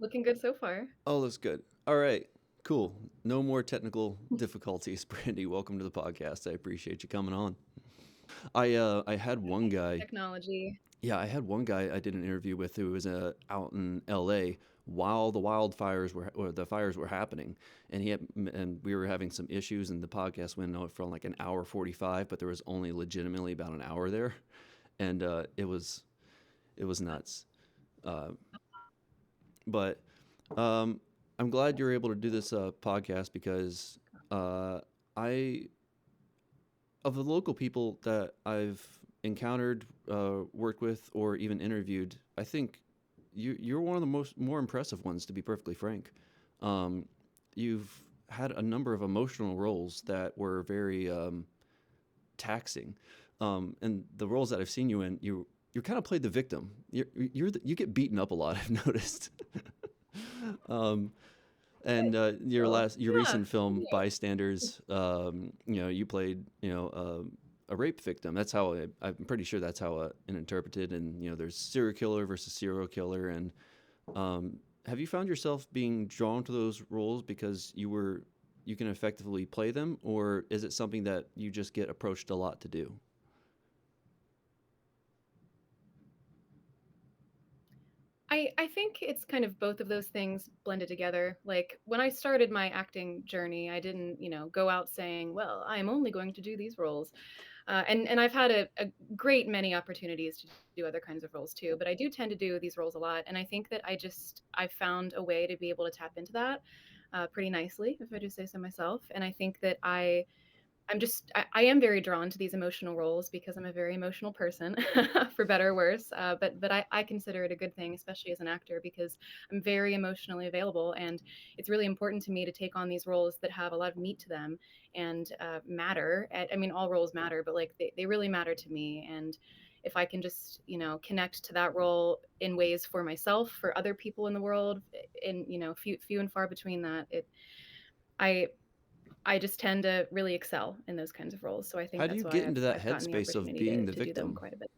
Looking good so far. Oh, that's good. All right. Cool. No more technical difficulties, Brandy. Welcome to the podcast. I appreciate you coming on. I had one guy. Technology. Yeah, I had one guy I did an interview with who was out in L.A. while the wildfires were or the fires were happening, and we were having some issues, and the podcast went on for like an hour 45, but there was only legitimately about an hour there, and it was nuts. Uh, but Um, I'm glad you're able to do this podcast because uh, I, of the local people that I've encountered, worked with, or even interviewed, I think you're one of the more impressive ones, to be perfectly frank. Um, you've had a number of emotional roles that were very taxing, and the roles that I've seen you in, you kind of played the victim. You get beaten up a lot. I've noticed. um, And Oh, your yeah. recent film Bystanders, you played a rape victim. That's how I'm pretty sure that's how it interpreted. And there's serial killer versus serial killer. And have you found yourself being drawn to those roles because you can effectively play them, or is it something that you just get approached a lot to do? I think it's kind of both of those things blended together. Like when I started my acting journey, I didn't, go out saying, "Well, I'm only going to do these roles." And I've had a great many opportunities to do other kinds of roles too, but I do tend to do these roles a lot, and I think that I found a way to be able to tap into that pretty nicely, if I do say so myself. And I think that I am very drawn to these emotional roles because I'm a very emotional person, for better or worse. But I consider it a good thing, especially as an actor, because I'm very emotionally available, and it's really important to me to take on these roles that have a lot of meat to them and matter. I mean, all roles matter, but like they really matter to me. And if I can just connect to that role in ways for myself, for other people in the world, in few and far between that, I I just tend to really excel in those kinds of roles. So I think How do that's you why get into that I've gotten the headspace of opportunity being the to do them victim? quite a bit.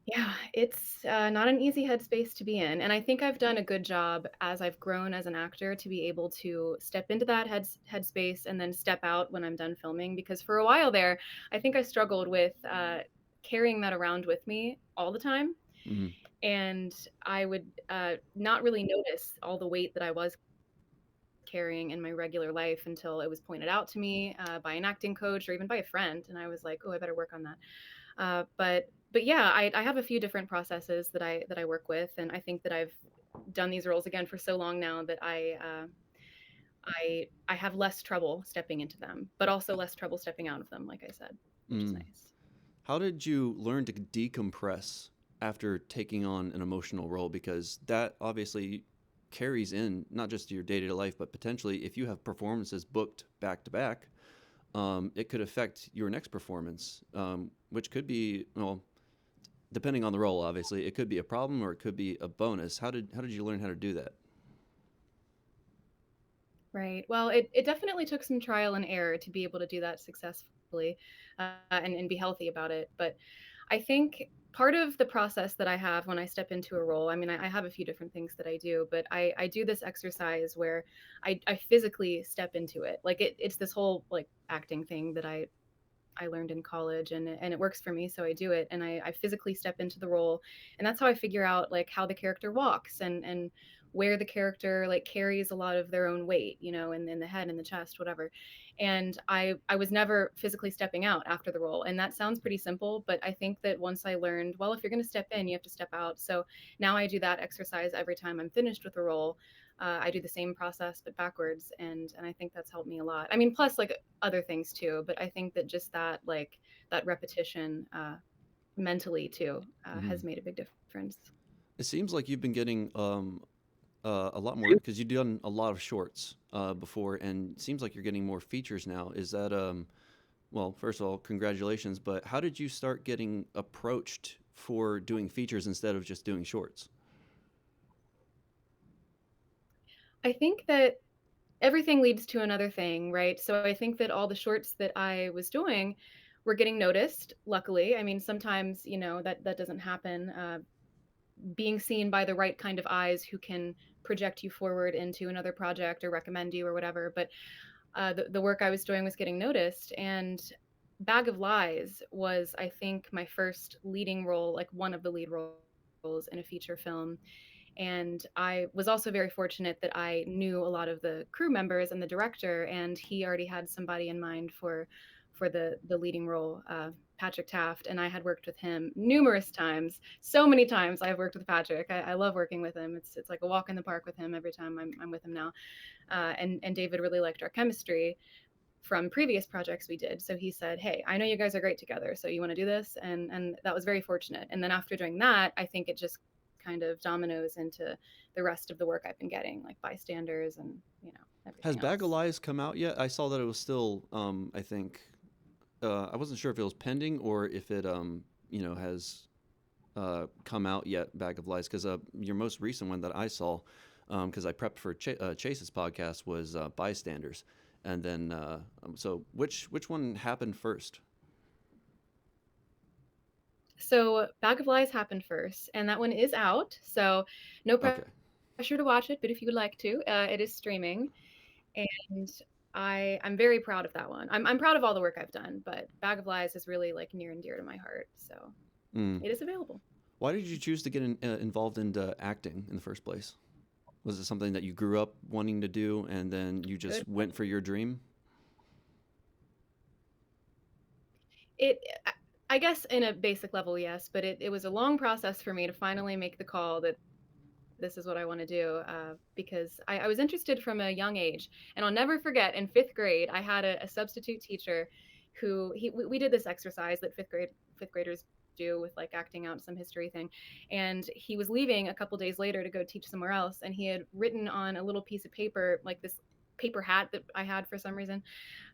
Yeah, it's not an easy headspace to be in, and I think I've done a good job as I've grown as an actor to be able to step into that headspace and then step out when I'm done filming. Because for a while there, I think I struggled with carrying that around with me all the time, Hmm. and I would not really notice all the weight that I was carrying in my regular life until it was pointed out to me by an acting coach or even by a friend, and I was like, "Oh, I better work on that." But yeah, I have a few different processes that I work with, and I think that I've done these roles again for so long now that I have less trouble stepping into them, but also less trouble stepping out of them, like I said, which is Mm. nice. How did you learn to decompress after taking on an emotional role? Because that obviously carries in not just your day to day life, but potentially if you have performances booked back to back, it could affect your next performance, which could be, well, depending on the role, obviously, it could be a problem or it could be a bonus. How did you learn how to do that? Right. Well, it definitely took some trial and error to be able to do that successfully and be healthy about it. But I think part of the process that I have when I step into a role, I mean, I have a few different things that I do, but I do this exercise where I physically step into it. Like it's this whole like acting thing that I learned in college, and it works for me, so I do it, and I physically step into the role, and that's how I figure out like how the character walks and where the character like carries a lot of their own weight, in the head and the chest, whatever. And I was never physically stepping out after the role, and that sounds pretty simple, but I think that once I learned, well, if you're going to step in, you have to step out. So now I do that exercise every time I'm finished with a role. I do the same process but backwards, and I think that's helped me a lot. I mean, plus like other things too, but I think that just that repetition mentally too Hmm. has made a big difference. It seems like you've been getting a lot more because you've done a lot of shorts before, and it seems like you're getting more features now. Is that well, first of all, congratulations. But how did you start getting approached for doing features instead of just doing shorts? I think that everything leads to another thing, right? So I think that all the shorts that I was doing were getting noticed. Luckily, I mean, sometimes that doesn't happen being seen by the right kind of eyes who can project you forward into another project or recommend you or whatever. But the work I was doing was getting noticed. And Bag of Lies was, I think, my first leading role, like one of the lead roles in a feature film. And I was also very fortunate that I knew a lot of the crew members and the director, and he already had somebody in mind for the leading role, Patrick Taft, and I had worked with him numerous times. So many times I've worked with Patrick. I love working with him. It's like a walk in the park with him every time I'm with him now. And David really liked our chemistry from previous projects we did. So he said, "Hey, I know you guys are great together. So you want to do this?" And that was very fortunate. And then after doing that, I think it just kind of dominoes into the rest of the work I've been getting, like Bystanders and Has everything Bag of else. Lies come out yet? I saw that it was still, I think, I wasn't sure if it was pending or if it, has come out yet, Bag of Lies, because your most recent one that I saw, because I prepped for Chase's podcast, was Bystanders. And then, so which one happened first? So Bag of Lies happened first, and that one is out. So no Okay. pressure to watch it, but if you would like to, it is streaming. And I'm very proud of that one. I'm proud of all the work I've done, but Bag of Lies is really like near and dear to my heart. So Mm. it is available. Why did you choose to get involved into acting in the first place? Was it something that you grew up wanting to do and then you Good just went point. for your dream? It I guess in a basic level, yes, but it was a long process for me to finally make the call that this is what I want to do, because I was interested from a young age. And I'll never forget, in fifth grade, I had a substitute teacher who we did this exercise that fifth graders do with like acting out some history thing. And he was leaving a couple days later to go teach somewhere else, and he had written on a little piece of paper, like this paper hat that I had for some reason,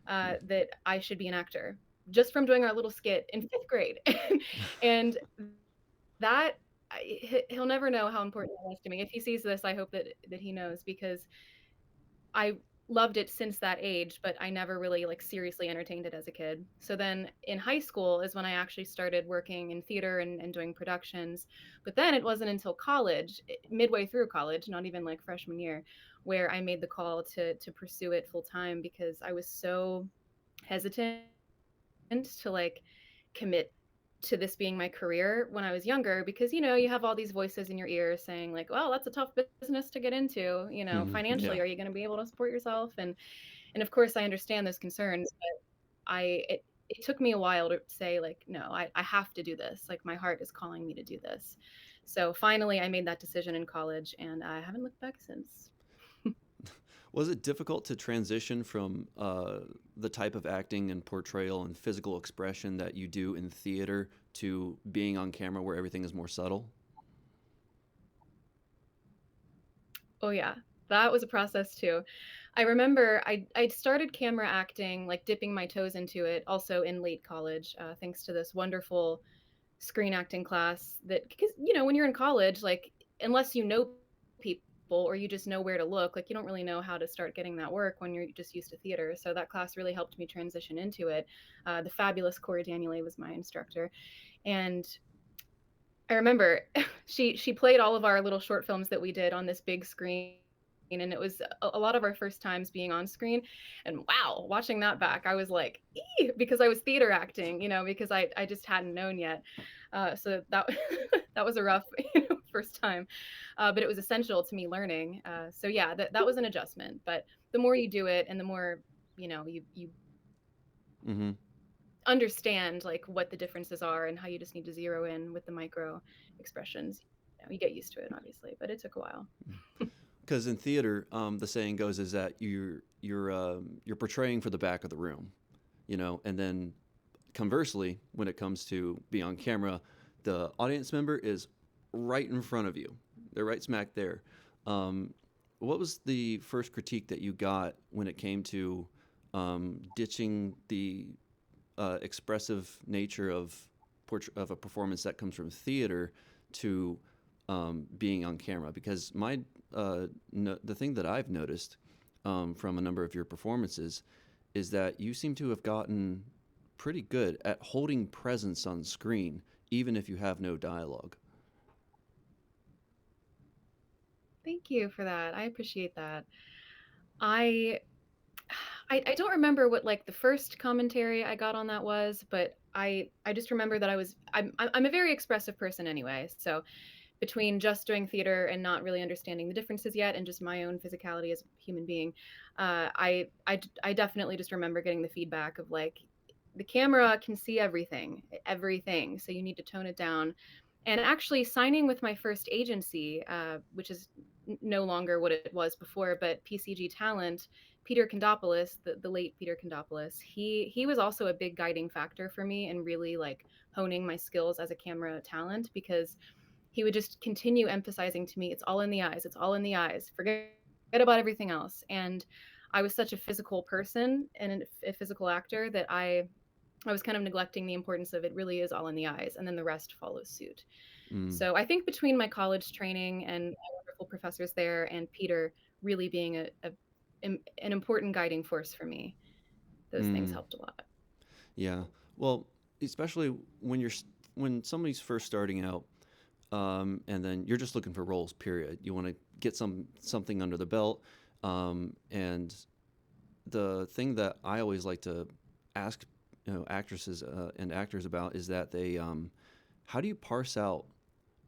that I should be an actor, just from doing our little skit in fifth grade. And that he'll never know how important that was to me. If he sees this, I hope that he knows, because I loved it since that age, but I never really like seriously entertained it as a kid. So then in high school is when I actually started working in theater and doing productions. But then it wasn't until college, midway through college, not even like freshman year, where I made the call to pursue it full time, because I was so hesitant to like commit to this being my career when I was younger, because you have all these voices in your ear saying like, well, that's a tough business to get into, Yeah. financially, are you going to be able to support yourself? And of course I understand those concerns, but it took me a while to say like, no, I have to do this. Like my heart is calling me to do this. So finally I made that decision in college, and I haven't looked back since. Was it difficult to transition from the type of acting and portrayal and physical expression that you do in theater to being on camera where everything is more subtle? Oh yeah, that was a process too. I remember I started camera acting, like dipping my toes into it, also in late college, thanks to this wonderful screen acting class. That because when you're in college, like unless you know people or you just know where to look, like you don't really know how to start getting that work when you're just used to theater. So that class really helped me transition into it. The fabulous Corey Daniele was my instructor, and I remember she played all of our little short films that we did on this big screen, and it was a lot of our first times being on screen. And wow, watching that back, I was like, because I was theater acting, because I just hadn't known yet. So that that was a rough first time, but it was essential to me learning. So yeah, that was an adjustment. But the more you do it, and the more you Mm-hmm. understand like what the differences are and how you just need to zero in with the micro expressions. You get used to it, obviously, but it took a while. Because in theater, the saying goes is that you're portraying for the back of the room, and then conversely, when it comes to being on camera, the audience member is right in front of you. They're right smack there. Um, what was the first critique that you got when it came to ditching the expressive nature of a performance that comes from theater to being on camera? Because the thing that I've noticed from a number of your performances is that you seem to have gotten pretty good at holding presence on screen, even if you have no dialogue. Thank you for that. I appreciate that. I I don't remember what like the first commentary I got on that was, but I just remember that I'm a very expressive person anyway. So between just doing theater and not really understanding the differences yet, and just my own physicality as a human being, I definitely just remember getting the feedback of like the camera can see everything, so you need to tone it down. And actually signing with my first agency, which is no longer what it was before, but PCG Talent, Peter Kondopoulos, the late Peter Kondopoulos, he was also a big guiding factor for me in really like honing my skills as a camera talent, because he would just continue emphasizing to me, it's all in the eyes, it's all in the eyes, forget about everything else. And I was such a physical person and a physical actor that I was kind of neglecting the importance of it really is all in the eyes, and then the rest follows suit. Mm, So I think between my college training and my wonderful professors there and Peter really being an important guiding force for me, those things mm, helped a lot. yeah. Well, especially when when somebody's first starting out, and then you're just looking for roles. Period. You want to get something under the belt, and the thing that I always like to ask, actresses and actors about is that how do you parse out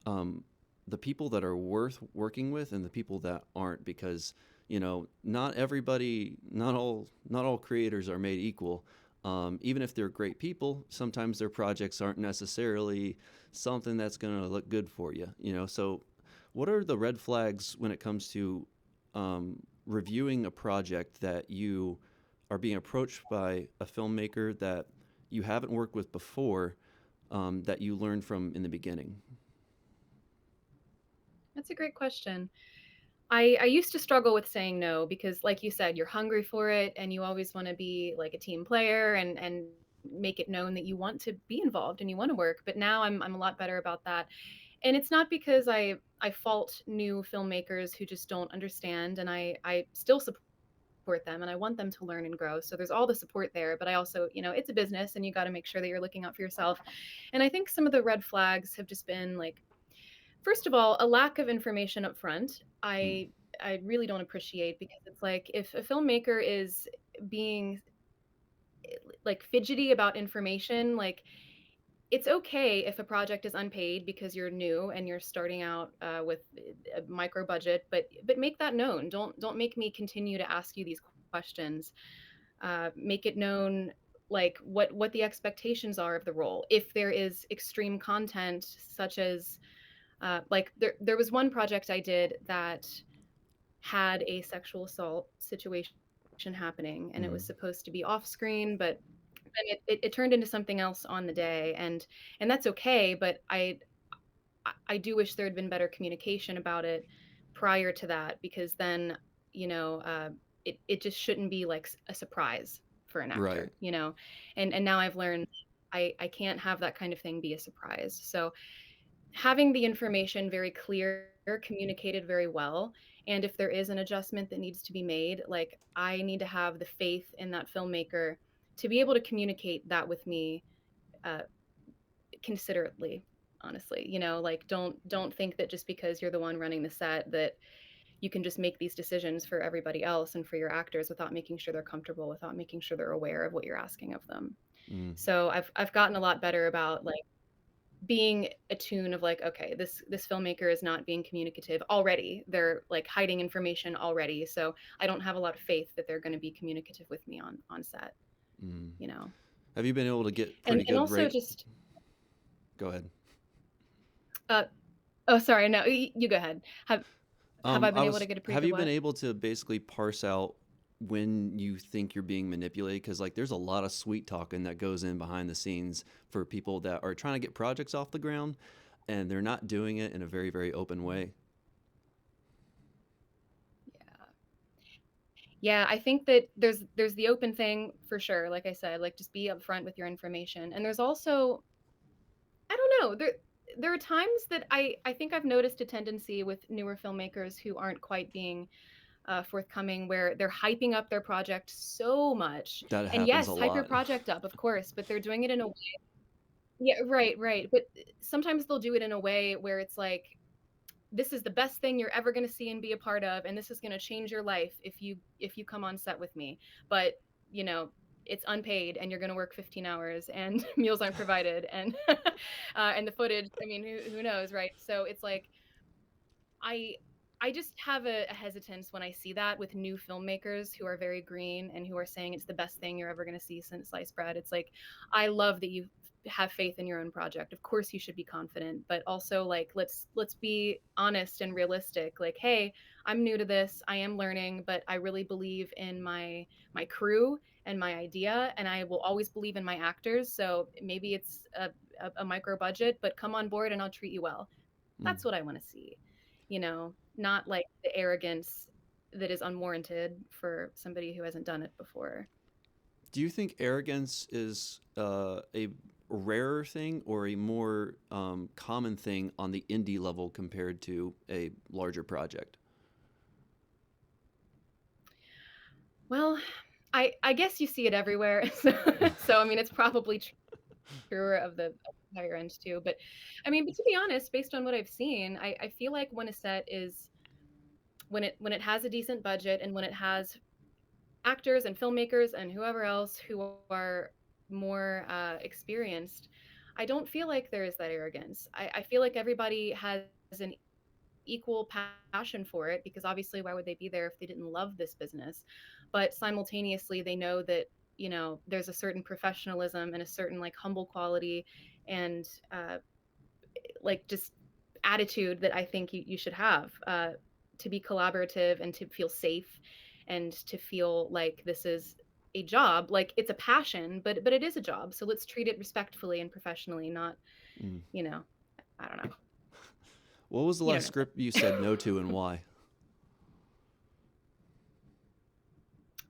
um, the people that are worth working with and the people that aren't? Because not everybody, not all creators are made equal. Even if they're great people, sometimes their projects aren't necessarily something that's going to look good for you. So what are the red flags when it comes to reviewing a project that you are being approached by a filmmaker that you haven't worked with before, that you learned from in the beginning? That's a great question. I used to struggle with saying no because, like you said, you're hungry for it and you always want to be like a team player and make it known that you want to be involved and you want to work. But now I'm a lot better about that. And it's not because I fault new filmmakers who just don't understand, and I still support them and I want them to learn and grow. So there's all the support there, but I also, it's a business and you got to make sure that you're looking out for yourself. And I think some of the red flags have just been like, first of all, a lack of information up front. Mm, I really don't appreciate, because it's like if a filmmaker is being like fidgety about information, like it's okay if a project is unpaid because you're new and you're starting out with a micro budget, but make that known. Don't make me continue to ask you these questions. Make it known like what the expectations are of the role. If there is extreme content, such as like there was one project I did that had a sexual assault situation happening, and it mm, was supposed to be off screen, but then it turned into something else on the day, and that's okay. But I do wish there had been better communication about it prior to that, because then you know uh, it just shouldn't be like a surprise for an right. actor, and now I've learned I can't have that kind of thing be a surprise. So having the information very clear, communicated very well, and if there is an adjustment that needs to be made, like I need to have the faith in that filmmaker to be able to communicate that with me uh, considerately. Honestly, like don't think that just because you're the one running the set that you can just make these decisions for everybody else and for your actors without making sure they're comfortable, without making sure they're aware of what you're asking of them. Mm, So I've gotten a lot better about like being attuned of like, okay, this filmmaker is not being communicative already. They're like hiding information already. So I don't have a lot of faith that they're going to be communicative with me on set, mm. you know. Have you been able to get And pretty and good also rate? just Go ahead. uh oh sorry, no, you go ahead. Have I been able to get a pretty Have good you been what? able to basically parse out when you think you're being manipulated? Because like, there's a lot of sweet talking that goes in behind the scenes for people that are trying to get projects off the ground, and they're not doing it in a very, very open way. Yeah. Yeah, I think that there's the open thing for sure. Like I said, like just be upfront with your information. And there's also, I don't know, there are times that I think I've noticed a tendency with newer filmmakers who aren't quite being forthcoming, where they're hyping up their project so much. That And happens a yes, hype your lot. project up, of course, but they're doing it in a way. Yeah, right, right. But sometimes they'll do it in a way where it's like this is the best thing you're ever going to see and be a part of, and this is going to change your life if you come on set with me. But you know, it's unpaid and you're going to work 15 hours and meals aren't provided, and the footage, I mean, who knows, right? So it's like I I just have a hesitance when I see that with new filmmakers who are very green and who are saying it's the best thing you're ever going to see since sliced bread. It's like, I love that you have faith in your own project. Of course you should be confident, but also like let's be honest and realistic. Like, hey, I'm new to this. I am learning, but I really believe in my crew and my idea, and I will always believe in my actors. So maybe it's a micro budget, but come on board and I'll treat you well. Mm. That's what I want to see, not like the arrogance that is unwarranted for somebody who hasn't done it before. Do you think arrogance is a rarer thing or a more common thing on the indie level compared to a larger project? Well, I guess you see it everywhere. So I mean, it's probably truer of the higher end too. But I mean, but to be honest, based on what I've seen, I feel like when a set is when it has a decent budget and when it has actors and filmmakers and whoever else who are more experienced, I don't feel like there is that arrogance. I feel like everybody has an equal passion for it, because obviously why would they be there if they didn't love this business? But simultaneously they know that, there's a certain professionalism and a certain like humble quality and like just attitude that I think you should have, to be collaborative and to feel safe and to feel like this is a job. Like, it's a passion, but it is a job. So let's treat it respectfully and professionally, not, Mm. you know, I don't know. What was the You last don't know script you said no to and why?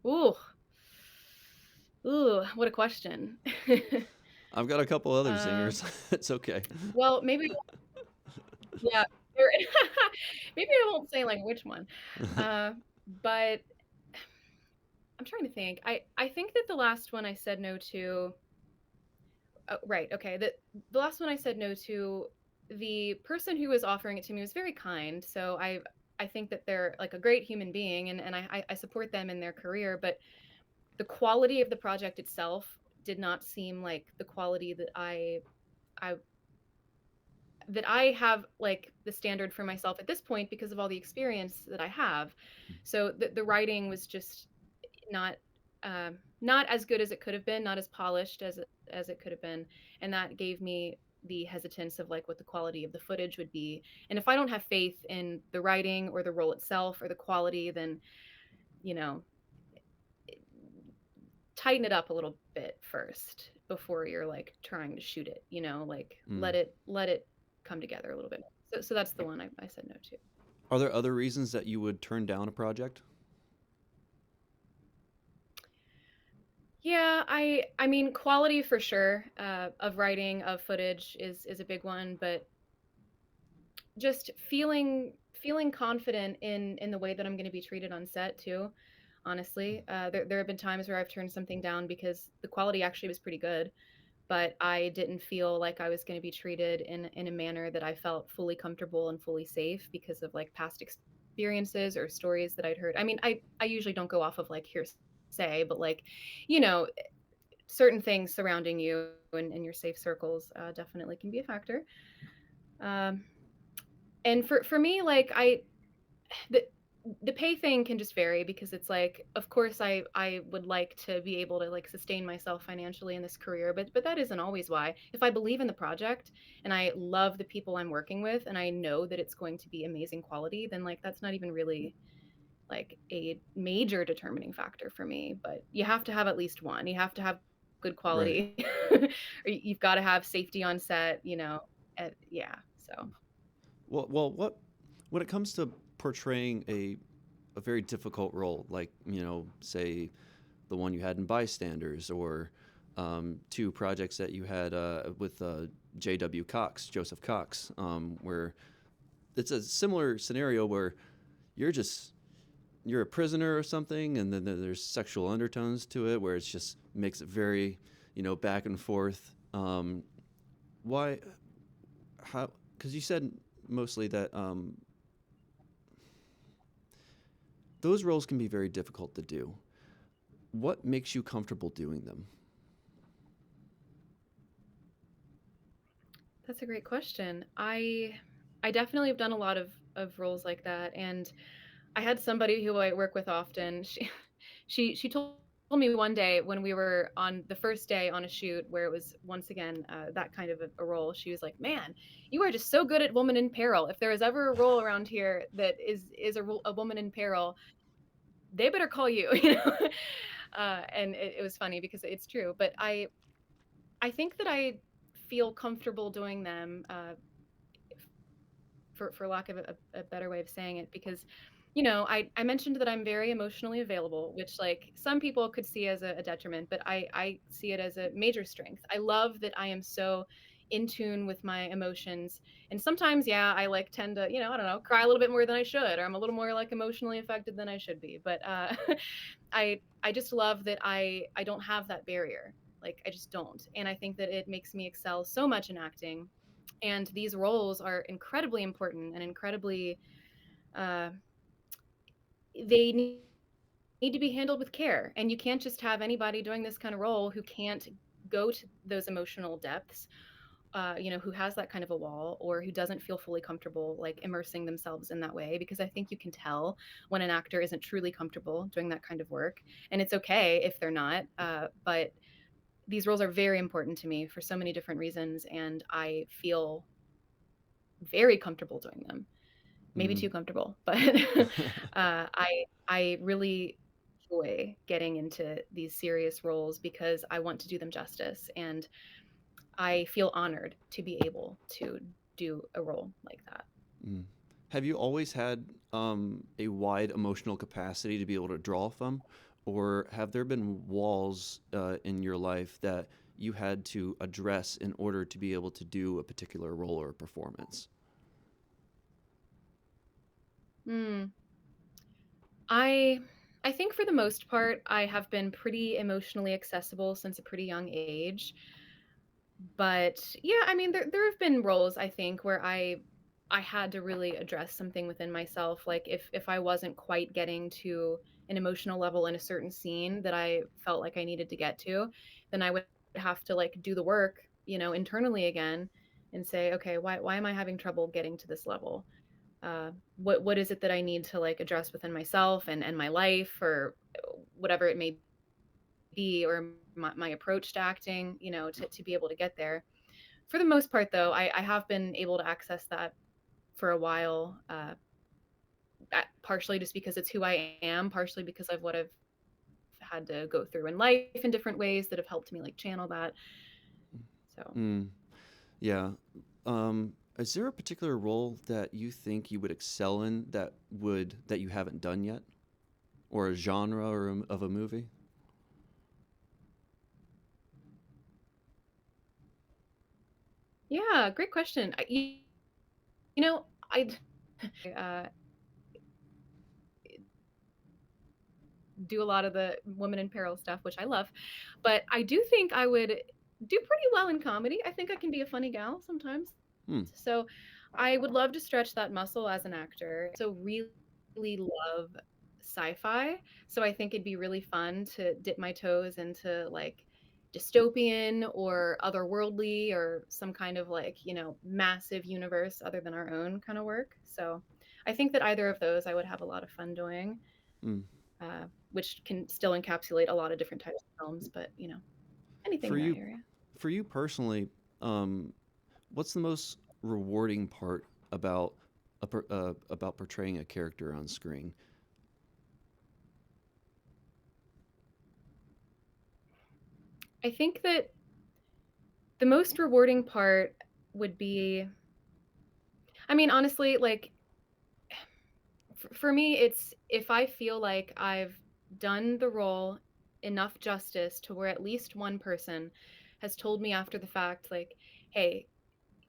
what. Ooh, what a question. I've got a couple other uh, zingers. It's okay. well, maybe, yeah, there- maybe I won't say like which one. But I'm trying to think. I think that the last one I said no to. Oh, right. Okay. The last one I said no to, the person who was offering it to me was very kind. So I think that they're like a great human being, and I support them in their career. But the quality of the project itself did not seem like the quality I that I have like the standard for myself at this point because of all the experience that I have. So the writing was just not not as good as it could have been, not as polished as it could have been, and that gave me the hesitance of like what the quality of the footage would be. And if I don't have faith in the writing or the role itself or the quality, then you know, tighten it up a little bit first before you're like trying to shoot it. Like Mm. let it come together a little bit. So that's the one I said no to. Are there other reasons that you would turn down a project? Yeah, I mean, quality for sure, of writing, of footage is a big one, but just feeling confident in the way that I'm going to be treated on set too. Honestly, there have been times where I've turned something down because the quality actually was pretty good, but I didn't feel like I was going to be treated in a manner that I felt fully comfortable and fully safe because of like past experiences or stories that I'd heard. I mean, I usually don't go off of like hearsay, but like, you know, certain things surrounding you and your safe circles definitely can be a factor. Um, and for me, like the the pay thing can just vary because it's like, of course, I would like to be able to like sustain myself financially in this career, but that isn't always why. If I believe in the project and I love the people I'm working with and I know that it's going to be amazing quality, then like that's not even really like a major determining factor for me. But you have to have at least one. You have to have good Right. quality, or you've got to have safety on set. Yeah. So Well, what when it comes to portraying a very difficult role, like say the one you had in Bystanders, or two projects that you had with J.W. Cox, Joseph Cox, where it's a similar scenario where you're just you're a prisoner or something, and then there's sexual undertones to it, where it's just makes it very back and forth. Why? How? Because you said mostly that Those roles can be very difficult to do. What makes you comfortable doing them? That's a great question. I definitely have done a lot of roles like that, and I had somebody who I work with often. She told me one day when we were on the first day on a shoot where it was once again that kind of a role. She was like, "Man, you are just so good at woman in peril. If there is ever a role around here that is a woman in peril, they better call you." You know, and it was funny because it's true. But I think that I feel comfortable doing them. For lack of a better way of saying it, because I mentioned that I'm very emotionally available, which like some people could see as a detriment, but I see it as a major strength. I love that I am so in tune with my emotions, and sometimes yeah I like tend to I don't know, cry a little bit more than I should, or I'm a little more like emotionally affected than I should be, but I just love that I don't have that barrier. Like I just don't, and I think that it makes me excel so much in acting, and these roles are incredibly important and incredibly uh, they need to be handled with care, and you can't just have anybody doing this kind of role who can't go to those emotional depths, who has that kind of a wall, or who doesn't feel fully comfortable like immersing themselves in that way, because I think you can tell when an actor isn't truly comfortable doing that kind of work, and it's okay if they're not, but these roles are very important to me for so many different reasons, and I feel very comfortable doing them. Maybe Mm. too comfortable, but I really enjoy getting into these serious roles because I want to do them justice, and I feel honored to be able to do a role like that. Mm. Have you always had a wide emotional capacity to be able to draw from, or have there been walls in your life that you had to address in order to be able to do a particular role or performance? Hmm. I I think for the most part, I have been pretty emotionally accessible since a pretty young age. But yeah, I mean, there have been roles I think where I had to really address something within myself. Like if I wasn't quite getting to an emotional level in a certain scene that I felt like I needed to get to, then I would have to like do the work, internally again, and say, okay, why am I having trouble getting to this level? What is it that I need to like address within myself and my life, or whatever it may be, or my approach to acting, to be able to get there. For the most part, though, I have been able to access that for a while, partially just because it's who I am, partially because of what I've had to go through in life in different ways that have helped me like channel that. So, Mm. Yeah. Is there a particular role that you think you would excel in that you haven't done yet, or a genre of a movie? yeah, great question. I uh, do a lot of the woman in peril stuff, which I love, but I do think I would do pretty well in comedy. I think I can be a funny gal sometimes. Hmm. So I would love to stretch that muscle as an actor. So really love sci-fi. So I think it'd be really fun to dip my toes into like dystopian or otherworldly or some kind of like, massive universe other than our own kind of work. So I think that either of those I would have a lot of fun doing, Hmm. which can still encapsulate a lot of different types of films, but anything For in that you, area. for you personally, um, what's the most rewarding part about about portraying a character on screen? I think that the most rewarding part would be, I mean, honestly, like for me, it's if I feel like I've done the role enough justice to where at least one person has told me after the fact, like, hey,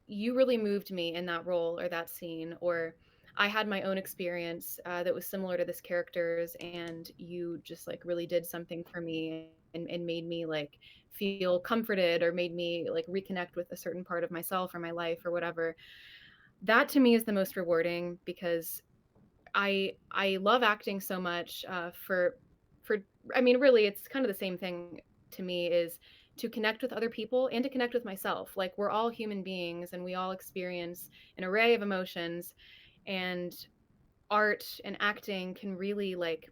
you really moved me in that role or that scene, or I had my own experience that was similar to this character's, and you just like really did something for me and made me like feel comforted, or made me like reconnect with a certain part of myself or my life or whatever. That to me is the most rewarding because I love acting so much, for I mean, really, it's kind of the same thing to me, is to connect with other people and to connect with myself. Like, we're all human beings, and we all experience an array of emotions, and art and acting can really, like,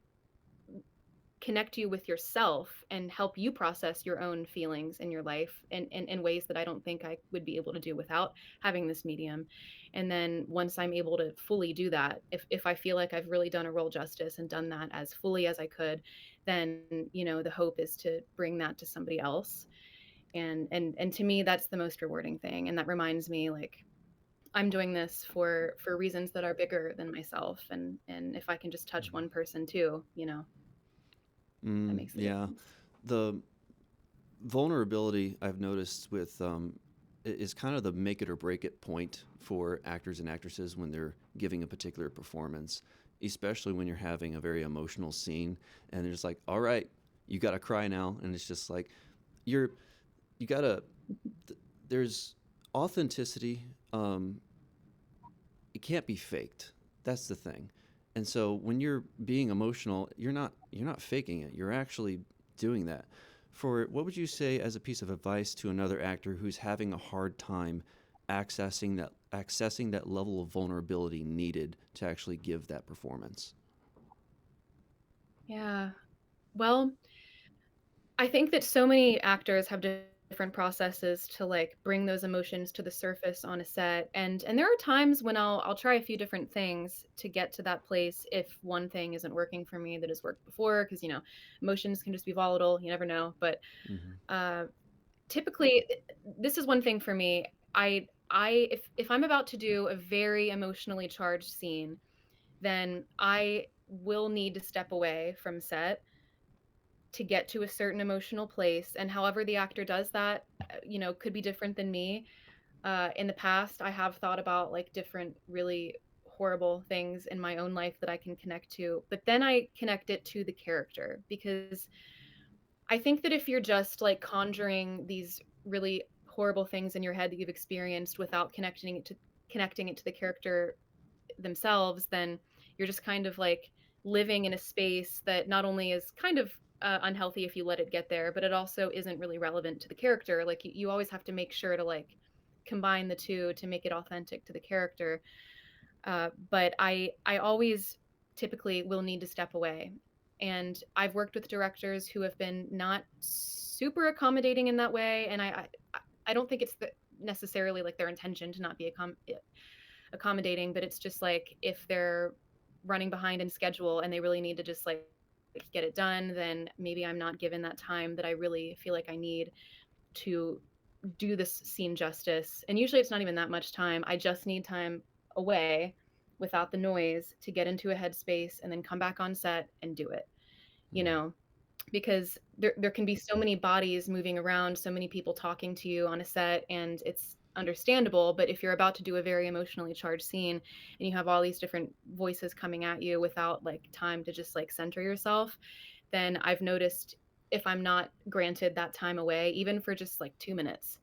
connect you with yourself and help you process your own feelings in your life in ways that I don't think I would be able to do without having this medium. And then once I'm able to fully do that, if I feel like I've really done a role justice and done that as fully as I could, then, the hope is to bring that to somebody else. And to me, that's the most rewarding thing. And that reminds me, like, I'm doing this for reasons that are bigger than myself. And if I can just touch one person too, that makes the Yeah, difference. the vulnerability I've noticed with is kind of the make it or break it point for actors and actresses when they're giving a particular performance, especially when you're having a very emotional scene and they're just like, all right, you got to cry now, and it's just like you're you gotta there's authenticity. It can't be faked. That's the thing. And so when you're being emotional, you're not faking it. You're actually doing that. For what would you say as a piece of advice to another actor who's having a hard time accessing that level of vulnerability needed to actually give that performance? Yeah. Well, I think that so many actors have different processes to, like, bring those emotions to the surface on a set, and there are times when I'll try a few different things to get to that place if one thing isn't working for me that has worked before, because emotions can just be volatile, you never know, but, Hmm. uh, typically, this is one thing for me. If I'm about to do a very emotionally charged scene, then I will need to step away from set to get to a certain emotional place, and however the actor does that, could be different than me. In the past, I have thought about, like, different really horrible things in my own life that I can connect to, but then I connect it to the character, because I think that if you're just, like, conjuring these really horrible things in your head that you've experienced without connecting it to the character themselves, then you're just kind of like living in a space that not only is kind of unhealthy if you let it get there, but it also isn't really relevant to the character. Like, you always have to make sure to, like, combine the two to make it authentic to the character. But I always typically will need to step away. And I've worked with directors who have been not super accommodating in that way, and I don't think it's necessarily like their intention to not be accommodating, but it's just like if they're running behind in schedule and they really need to just like get it done, then maybe I'm not given that time that I really feel like I need to do this scene justice. And usually it's not even that much time. I just need time away without the noise to get into a headspace and then come back on set and do it. You know, because there can be so many bodies moving around, so many people talking to you on a set, and it's understandable. But if you're about to do a very emotionally charged scene and you have all these different voices coming at you without, like, time to just, like, center yourself, then I've noticed if I'm not granted that time away, even for just, like, 2 minutes,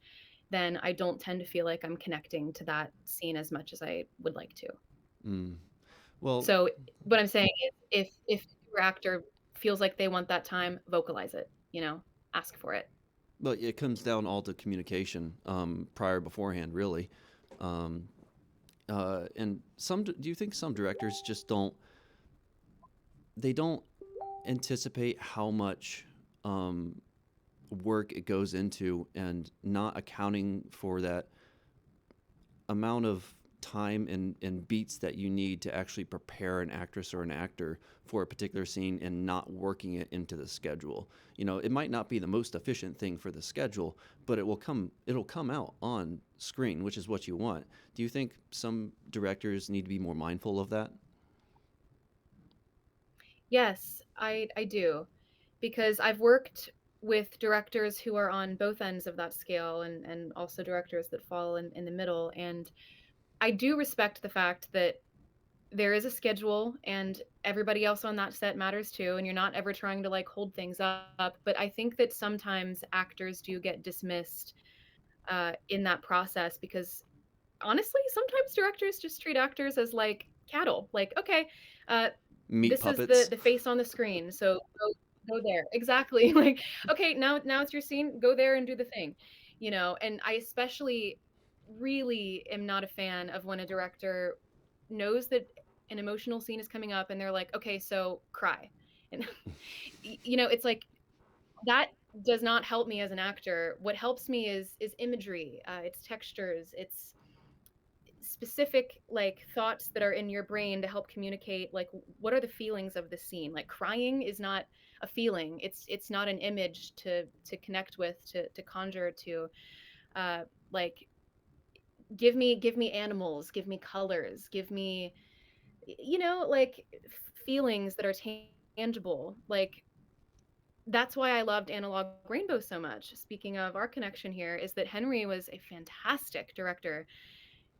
then I don't tend to feel like I'm connecting to that scene as much as I would like to. Mm. Well, So, what I'm saying is if your actor feels like they want that time, vocalize it, ask for it. but it comes down all to communication prior beforehand, really. Um, and do you think some directors just don't anticipate how much um, work it goes into and not accounting for that amount of time and beats that you need to actually prepare an actress or an actor for a particular scene and not working it into the schedule. It might not be the most efficient thing for the schedule, but it'll come out on screen, which is what you want. Do you think some directors need to be more mindful of that? Yes, I do, because I've worked with directors who are on both ends of that scale, and also directors that fall in the middle, and I do respect the fact that there is a schedule and everybody else on that set matters too, and you're not ever trying to, like, hold things up, but I think that sometimes actors do get dismissed, in that process, because honestly, sometimes directors just treat actors as, like, cattle. Like, okay, uh, Meat this is puppets. the face on the screen, so go there. Exactly. Like, okay, now it's your scene. Go there and do the thing, you know. And I especially really am not a fan of when a director knows that an emotional scene is coming up and they're like, okay, so cry, and you know, it's like that does not help me as an actor. What helps me is imagery, it's textures, it's specific like thoughts that are in your brain to help communicate like what are the feelings of the scene. Like crying is not a feeling. It's not an image to connect with, to conjure to. Like give me animals, give me colors, give me you know like feelings that are tangible. Like that's why I loved Analog Rainbow so much. Speaking of our connection here, is that Henry was a fantastic director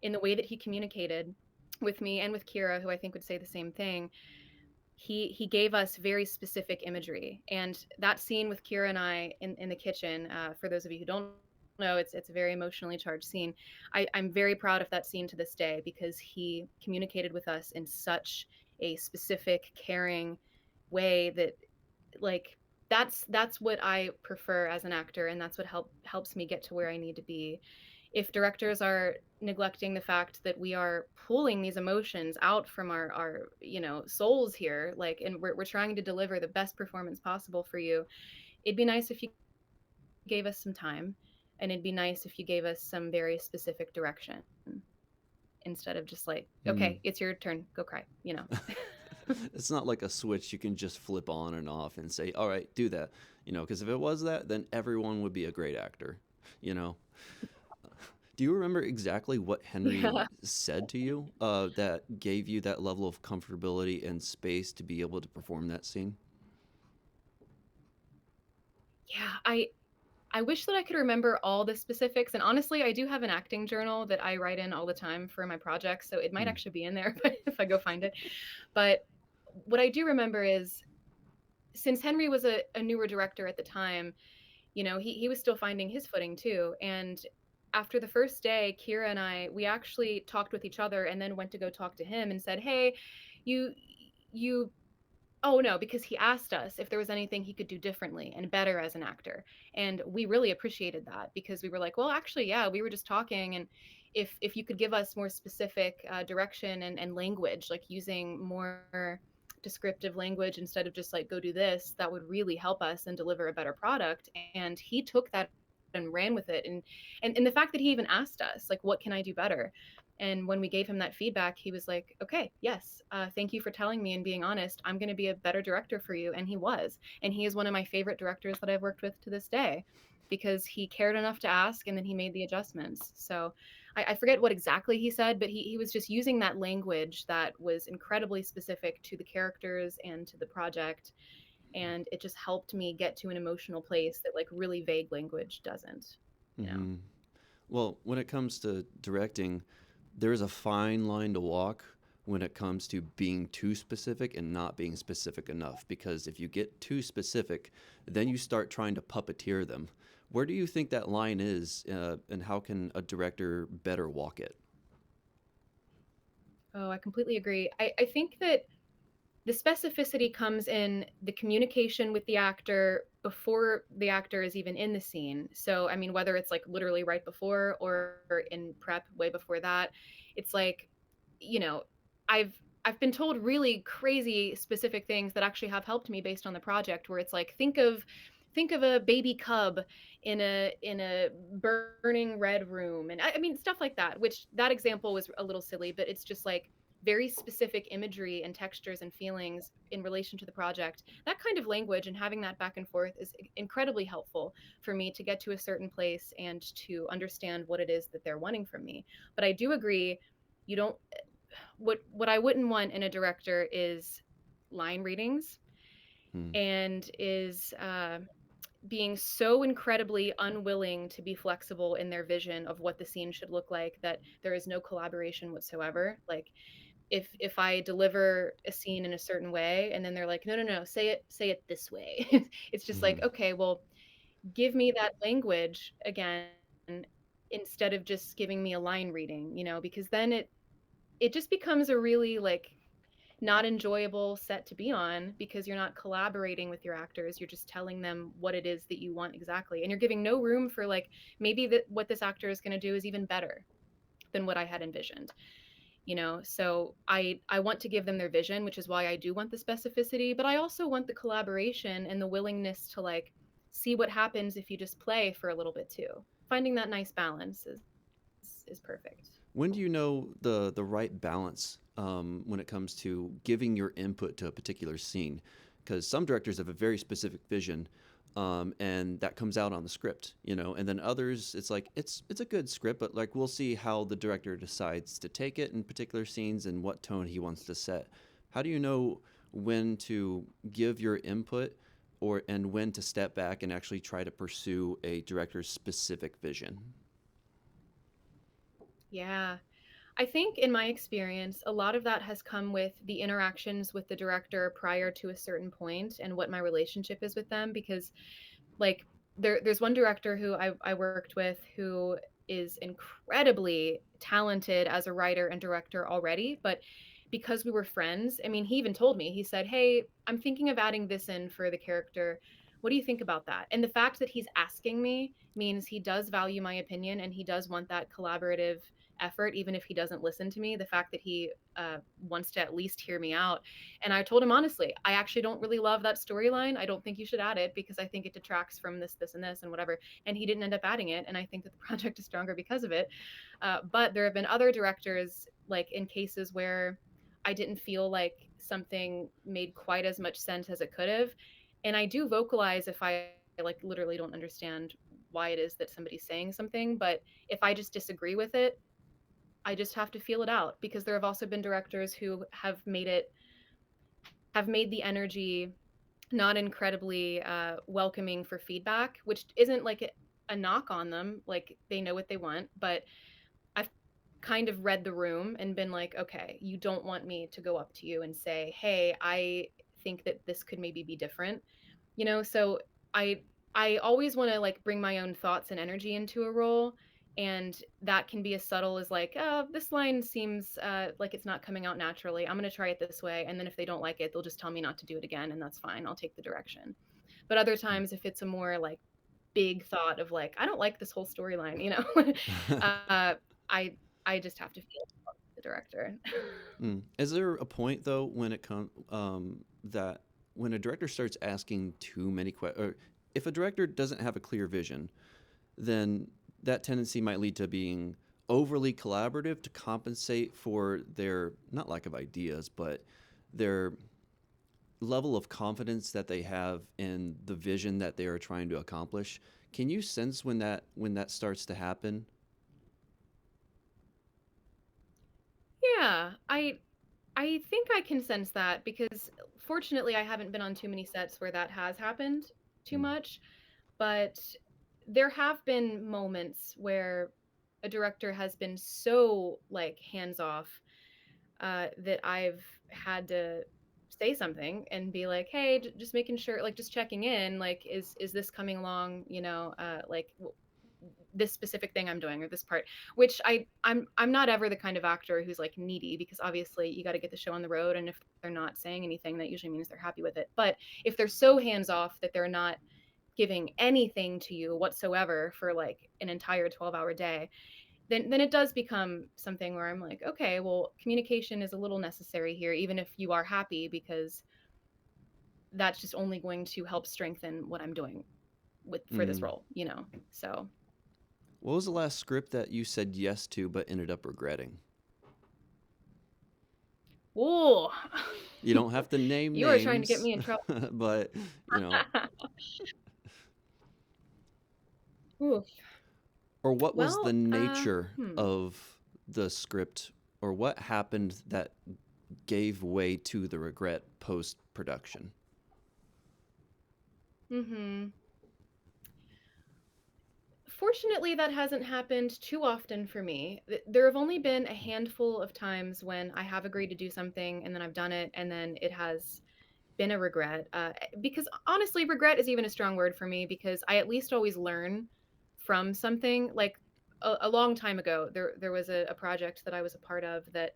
in the way that he communicated with me and with Kira, who I think would say the same thing. He gave us very specific imagery, and that scene with Kira and I in the kitchen. For those of you who don't know, it's a very emotionally charged scene. I'm very proud of that scene to this day because he communicated with us in such a specific, caring way that like that's what I prefer as an actor, and that's what helps me get to where I need to be. If directors are neglecting the fact that we are pulling these emotions out from our you know souls here, like, and we're trying to deliver the best performance possible for you, it'd be nice if you gave us some time, and it'd be nice if you gave us some very specific direction instead of just like, Hmm. okay, it's your turn, go cry, you know. It's not like a switch you can just flip on and off and say, all right, do that. Because if it was that, then everyone would be a great actor. You know, do you remember exactly what Henry Yeah. said to you that gave you that level of comfortability and space to be able to perform that scene? Yeah, I wish that I could remember all the specifics, and honestly, I do have an acting journal that I write in all the time for my projects, so it might Hmm. actually be in there if I go find it. But what I do remember is since Henry was a newer director at the time, you know, he was still finding his footing too. And after the first day, Kira and I, we actually talked with each other and then went to go talk to him and said, "Hey, you you oh, no, because he asked us if there was anything he could do differently and better as an actor, and we really appreciated that because we were like, "Well, actually, yeah, we were just talking, and if you could give us more specific, direction and language, like using more descriptive language instead of just like, 'Go do this,' that would really help us and deliver a better product," and he took that and ran with it, and the fact that he even asked us, like, "What can I do better?" And when we gave him that feedback, he was like, okay, yes, thank you for telling me and being honest. I'm going to be a better director for you. And he was. And he is one of my favorite directors that I've worked with to this day because he cared enough to ask and then he made the adjustments. So I forget what exactly he said, but he was just using that language that was incredibly specific to the characters and to the project. And it just helped me get to an emotional place that like really vague language doesn't, you know? Hmm. Well, when it comes to directing, there is a fine line to walk when it comes to being too specific and not being specific enough. Because if you get too specific, then you start trying to puppeteer them. Where do you think that line is, and how can a director better walk it? Oh, I completely agree. I think that the specificity comes in the communication with the actor before the actor is even in the scene. So, I mean, whether it's like literally right before or in prep way before that, it's like, you know, I've been told really crazy specific things that actually have helped me based on the project where it's like think of a baby cub in a burning red room, and I mean stuff like that, which that example was a little silly, but it's just like very specific imagery and textures and feelings in relation to the project. That kind of language and having that back and forth is incredibly helpful for me to get to a certain place and to understand what it is that they're wanting from me. But I do agree, you don't what I wouldn't want in a director is line readings Hmm. and is being so incredibly unwilling to be flexible in their vision of what the scene should look like that there is no collaboration whatsoever. Like if I deliver a scene in a certain way and then they're like, no, no, no, say it this way. It's just like, Hmm. okay, well, give me that language again instead of just giving me a line reading, you know, because then it just becomes a really like not enjoyable set to be on because you're not collaborating with your actors. You're just telling them what it is that you want exactly. And you're giving no room for like maybe that what this actor is going to do is even better than what I had envisioned. So I want to give them their vision, which is why I do want the specificity, but I also want the collaboration and the willingness to like see what happens if you just play for a little bit too. Finding that nice balance is perfect. When do you know the right balance when it comes to giving your input to a particular scene? Because some directors have a very specific vision, and that comes out on the script, and then others, it's like it's a good script, but like we'll see how the director decides to take it in particular scenes and what tone he wants to set. How do you know when to give your input, or and when to step back and actually try to pursue a director's specific vision? Yeah. I think in my experience, a lot of that has come with the interactions with the director prior to a certain point and what my relationship is with them. Because, like, there's one director who I worked with who is incredibly talented as a writer and director already. But because we were friends, I mean, he even told me, he said, "Hey, I'm thinking of adding this in for the character. What do you think about that?" And the fact that he's asking me means he does value my opinion and he does want that collaborative effort, even if he doesn't listen to me. The fact that he wants to at least hear me out. And I told him honestly, I actually don't really love that storyline. I don't think you should add it because I think it detracts from this, and this, and whatever. And he didn't end up adding it. And I think that the project is stronger because of it. But there have been other directors, like in cases where I didn't feel like something made quite as much sense as it could have. And I do vocalize if I like literally don't understand why it is that somebody's saying something. But if I just disagree with it, I just have to feel it out because there have also been directors who have made the energy not incredibly welcoming for feedback, which isn't like a knock on them. Like they know what they want, but I've kind of read the room and been like, okay, you don't want me to go up to you and say, hey, I think that this could maybe be different. So i I always want to like bring my own thoughts and energy into a role, and that can be as subtle as like, oh, this line seems like it's not coming out naturally, I'm going to try it this way, and then if they don't like it, they'll just tell me not to do it again, and that's fine, I'll take the direction. But other times, if it's a more like big thought of like, I don't like this whole storyline, uh I just have to feel the director. Mm. Is there a point though when it comes that when a director starts asking too many questions, or if a director doesn't have a clear vision, then that tendency might lead to being overly collaborative to compensate for their not lack of ideas, but their level of confidence that they have in the vision that they are trying to accomplish. Can you sense when that starts to happen? Yeah, I think I can sense that because fortunately I haven't been on too many sets where that has happened too Mm. much, but there have been moments where a director has been so like hands off that I've had to say something and be like, "Hey, just making sure, like, just checking in. Like, is this coming along? Like this specific thing I'm doing or this part." Which I'm not ever the kind of actor who's like needy because obviously you got to get the show on the road, and if they're not saying anything, that usually means they're happy with it. But if they're so hands off that they're not giving anything to you whatsoever for like an entire 12-hour day, then it does become something where I'm like, okay, well, communication is a little necessary here, even if you are happy, because that's just only going to help strengthen what I'm doing with for this Mm. role. So, What was the last script that you said yes to but ended up regretting? oh, You don't have to name you are trying to get names, me in trouble. but you know, Ooh, or what was the well, nature of the script, or what happened that gave way to the regret post production? mm-hmm. Fortunately, that hasn't happened too often for me. There have only been a handful of times when I have agreed to do something and then I've done it and then it has been a regret. Because honestly, regret is even a strong word for me because I at least always learn from something. Like a long time ago, there was a project that I was a part of that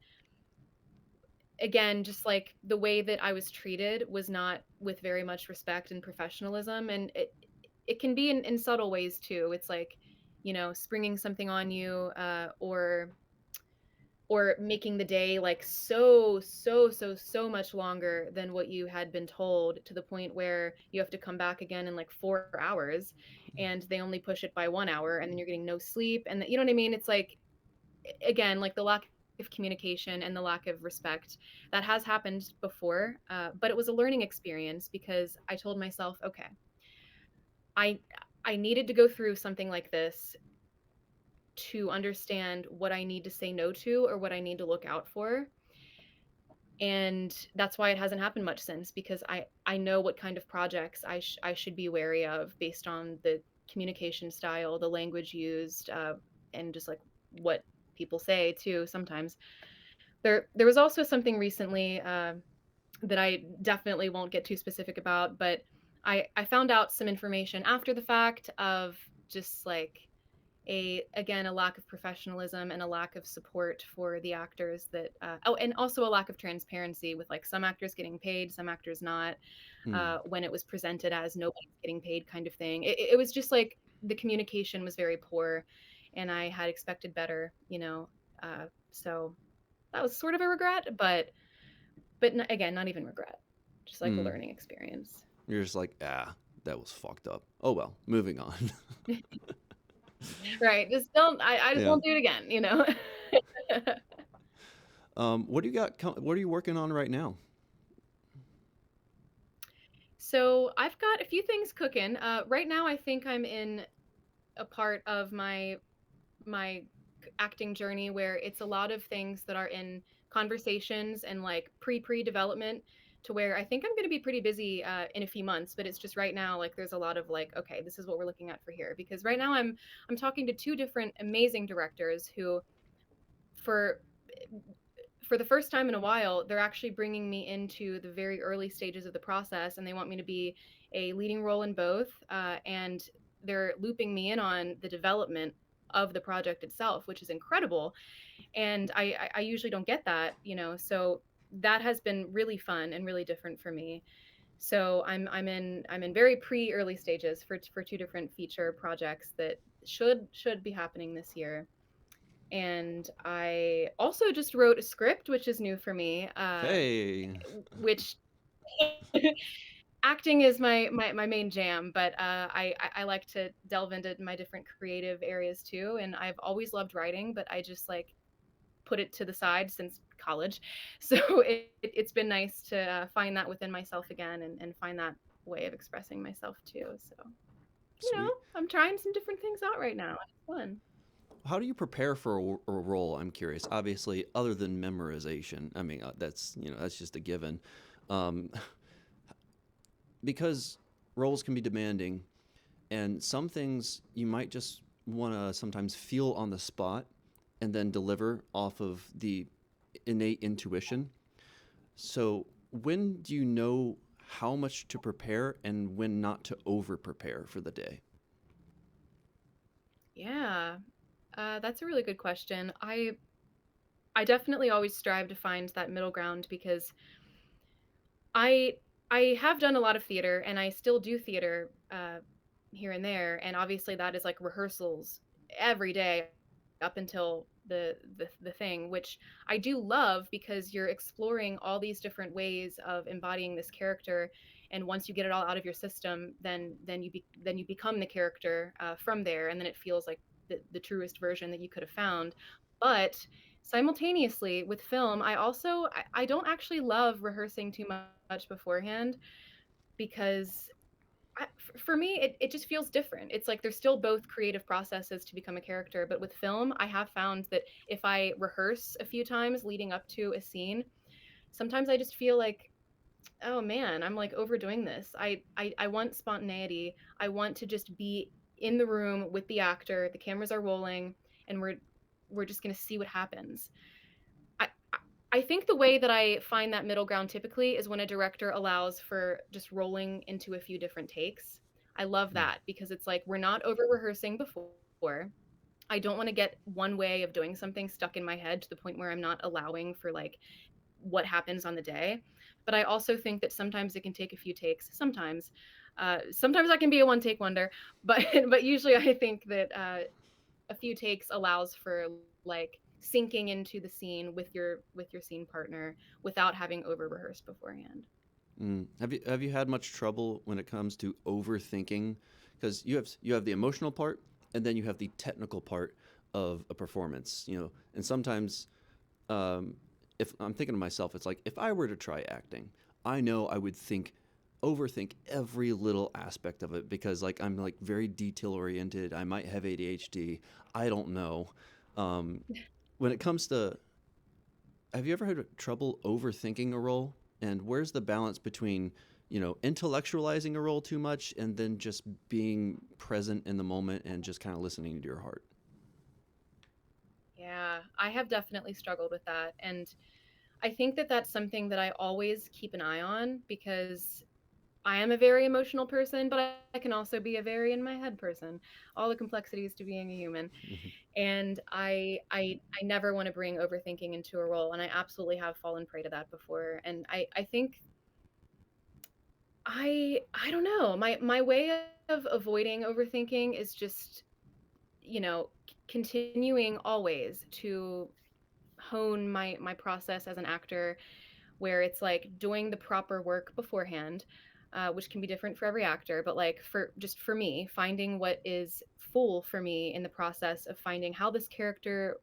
again, just like the way that I was treated was not with very much respect and professionalism, and it can be in subtle ways too. It's like, springing something on you, or making the day like so much longer than what you had been told, to the point where you have to come back again in like 4 hours, and they only push it by 1 hour, and then you're getting no sleep, and you know what I mean? It's like, again, like the lack of communication and the lack of respect that has happened before, but it was a learning experience because I told myself, okay, I I needed to go through something like this to understand what I need to say no to or what I need to look out for. And that's why it hasn't happened much since, because I know what kind of projects I should be wary of based on the communication style, the language used, and just like what people say too sometimes. There was also something recently, that I definitely won't get too specific about, but I found out some information after the fact of just like a lack of professionalism and a lack of support for the actors, that oh, and also a lack of transparency with like some actors getting paid, some actors not, Hmm. when it was presented as nobody's getting paid kind of thing. It was just like the communication was very poor, and I had expected better, so that was sort of a regret, but again, not even regret, just like a Hmm. learning experience. You're just like, ah, that was fucked up. Oh well, moving on. Right, just don't, I just Yeah. won't do it again. What do you got? What are you working on right now? So I've got a few things cooking. Right now, I think I'm in a part of my acting journey where it's a lot of things that are in conversations and like pre development, to where I think I'm going to be pretty busy in a few months. But it's just right now, like there's a lot of like, okay, this is what we're looking at for here, because right now I'm talking to two different amazing directors who, for for the first time in a while, they're actually bringing me into the very early stages of the process, and they want me to be a leading role in both. And they're looping me in on the development of the project itself, which is incredible. And I usually don't get that, so that has been really fun and really different for me. So I'm in very pre early stages for two different feature projects that should be happening this year. And I also just wrote a script, which is new for me, Hey. which acting is my main jam, but I like to delve into my different creative areas too. And I've always loved writing, but I just like put it to the side since college. So it's been nice to find that within myself again, and find that way of expressing myself too. So, Sweet. I'm trying some different things out right now. It's fun. How do you prepare for a role? I'm curious. Obviously, other than memorization, I mean, that's that's just a given. Um, because roles can be demanding, and some things you might just want to sometimes feel on the spot and then deliver off of the innate intuition. So, when do you know how much to prepare and when not to over prepare for the day? Yeah, that's a really good question. I definitely always strive to find that middle ground, because I I have done a lot of theater, and I still do theater here and there, and obviously that is like rehearsals every day up until the thing, which I do love, because you're exploring all these different ways of embodying this character, and once you get it all out of your system, then you become the character from there, and then it feels like the truest version that you could have found. But simultaneously with film, I don't actually love rehearsing too much beforehand, because for me it just feels different. It's like there's still both creative processes to become a character, but with film I have found that if I rehearse a few times leading up to a scene, sometimes I just feel like, oh man, I'm like overdoing this. I want spontaneity. I want to just be in the room with the actor, the cameras are rolling, and we're just going to see what happens. I I think the way that I find that middle ground typically is when a director allows for just rolling into a few different takes. I love Mm. that, because it's like we're not over rehearsing before. I don't want to get one way of doing something stuck in my head to the point where I'm not allowing for like what happens on the day. But I also think that sometimes it can take a few takes. Sometimes that can be a one take wonder, but but usually I think that a few takes allows for like sinking into the scene with your scene partner without having over rehearsed beforehand. Have you had much trouble when it comes to overthinking? Because you have the emotional part, and then you have the technical part of a performance. And sometimes, um, if I'm thinking to myself, it's like if I were to try acting, I know I would overthink every little aspect of it because like I'm like very detail oriented. I might have ADHD. I don't know. Um, when it comes to, have you ever had trouble overthinking a role? And where's the balance between, intellectualizing a role too much and then just being present in the moment and just kind of listening to your heart? Yeah, I have definitely struggled with that. And I think that that's something that I always keep an eye on because I am a very emotional person, but I can also be a very in my head person. All the complexities to being a human. And I never want to bring overthinking into a role, and I absolutely have fallen prey to that before. And I think I don't know. My way of avoiding overthinking is just, continuing always to hone my process as an actor, where it's like doing the proper work beforehand, which can be different for every actor, but like for me, finding what is full for me in the process of finding how this character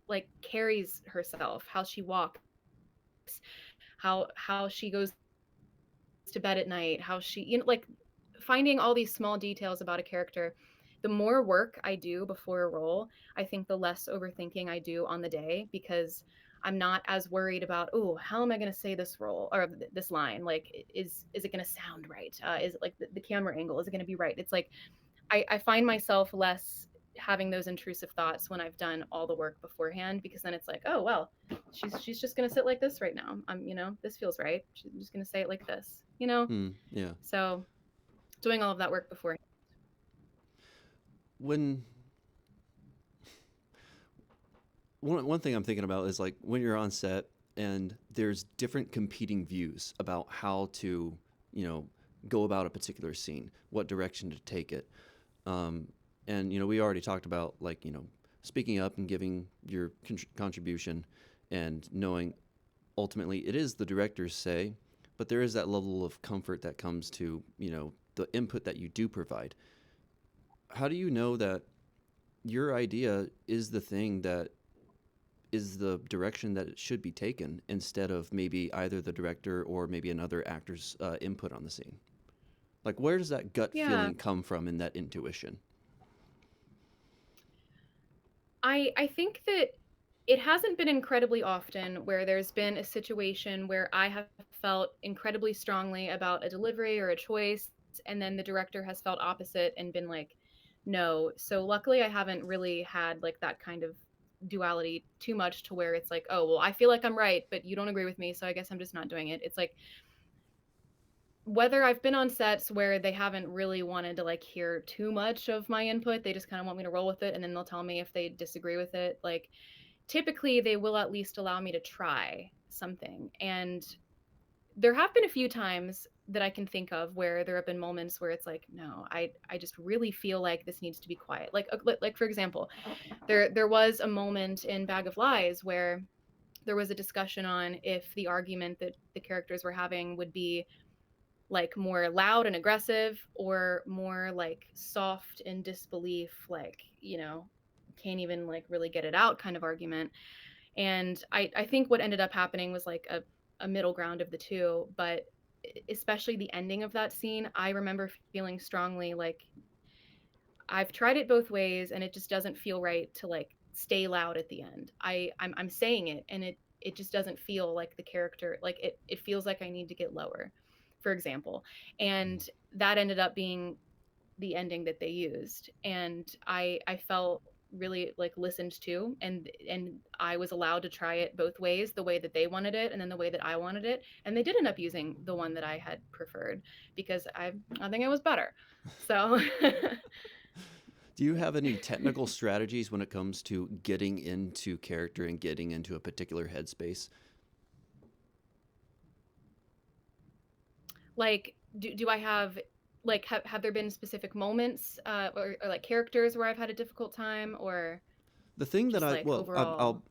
like carries herself, how she walks, how she goes to bed at night, how she, like finding all these small details about a character. The more work I do before a role, I think the less overthinking I do on the day because I'm not as worried about, oh, how am I going to say this role or this line? Like, is it going to sound right? Is it like the camera angle? Is it going to be right? It's like I find myself less having those intrusive thoughts when I've done all the work beforehand because then it's like, oh well, she's just gonna sit like this right now. This feels right. She's just gonna say it like this. Yeah. So doing all of that work beforehand. When one thing I'm thinking about is like when you're on set and there's different competing views about how to, you know, go about a particular scene, what direction to take it. Um, and we already talked about like speaking up and giving your contribution, and knowing ultimately it is the director's say, but there is that level of comfort that comes to the input that you do provide. How do you know that your idea is the thing that is the direction that it should be taken instead of maybe either the director or maybe another actor's input on the scene? Like, where does that gut Yeah, feeling come from in that intuition? I think that it hasn't been incredibly often where there's been a situation where I have felt incredibly strongly about a delivery or a choice, and then the director has felt opposite and been like, no. So luckily, I haven't really had like that kind of duality too much to where it's like, oh, well, I feel like I'm right, but you don't agree with me, so I guess I'm just not doing it. It's like whether I've been on sets where they haven't really wanted to like hear too much of my input, they just kind of want me to roll with it, and then they'll tell me if they disagree with it. Like typically they will at least allow me to try something. And there have been a few times that I can think of where there have been moments where it's like, no, I just really feel like this needs to be quiet. Like for example, there was a moment in Bag of Lies where there was a discussion on if the argument that the characters were having would be like more loud and aggressive or more like soft in disbelief, like, can't even like really get it out kind of argument. And I think what ended up happening was like a middle ground of the two. But especially the ending of that scene, I remember feeling strongly like I've tried it both ways and it just doesn't feel right to like stay loud at the end. I'm saying it and it just doesn't feel like the character, like it feels like I need to get lower, for example. And that ended up being the ending that they used. And I felt really like listened to, and I was allowed to try it both ways, the way that they wanted it and then the way that I wanted it. And they did end up using the one that I had preferred because I think it was better. So Do you have any technical strategies when it comes to getting into character and getting into a particular headspace? Like, do I have like have there been specific moments or like characters where I've had a difficult time, or The thing that just I like well, overall?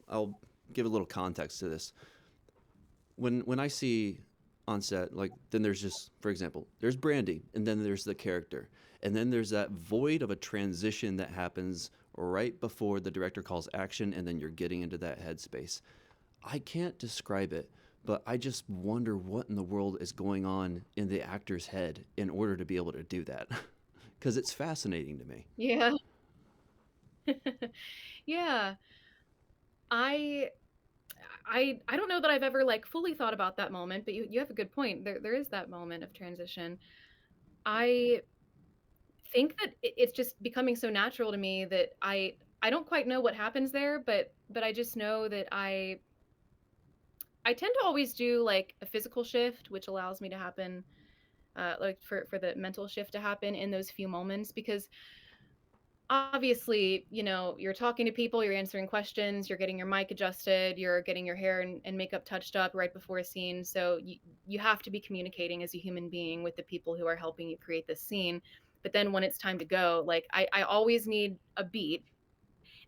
I'll give a little context to this. When I see on set, like, then there's just, for example, there's Brandy, and then there's the character, and then there's that void of a transition that happens right before the director calls action, and then you're getting into that headspace. I can't describe it, but I just wonder what in the world is going on in the actor's head in order to be able to do that, because it's fascinating to me. Yeah. Yeah. I I don't know that I've ever like fully thought about that moment, but you have a good point. There is that moment of transition. I think that it's just becoming so natural to me that I don't quite know what happens there, but I just know that I tend to always do like a physical shift, which allows me to happen like for the mental shift to happen in those few moments, because obviously, you're talking to people, you're answering questions, you're getting your mic adjusted, you're getting your hair and makeup touched up right before a scene. So you have to be communicating as a human being with the people who are helping you create this scene. But then when it's time to go, like I always need a beat.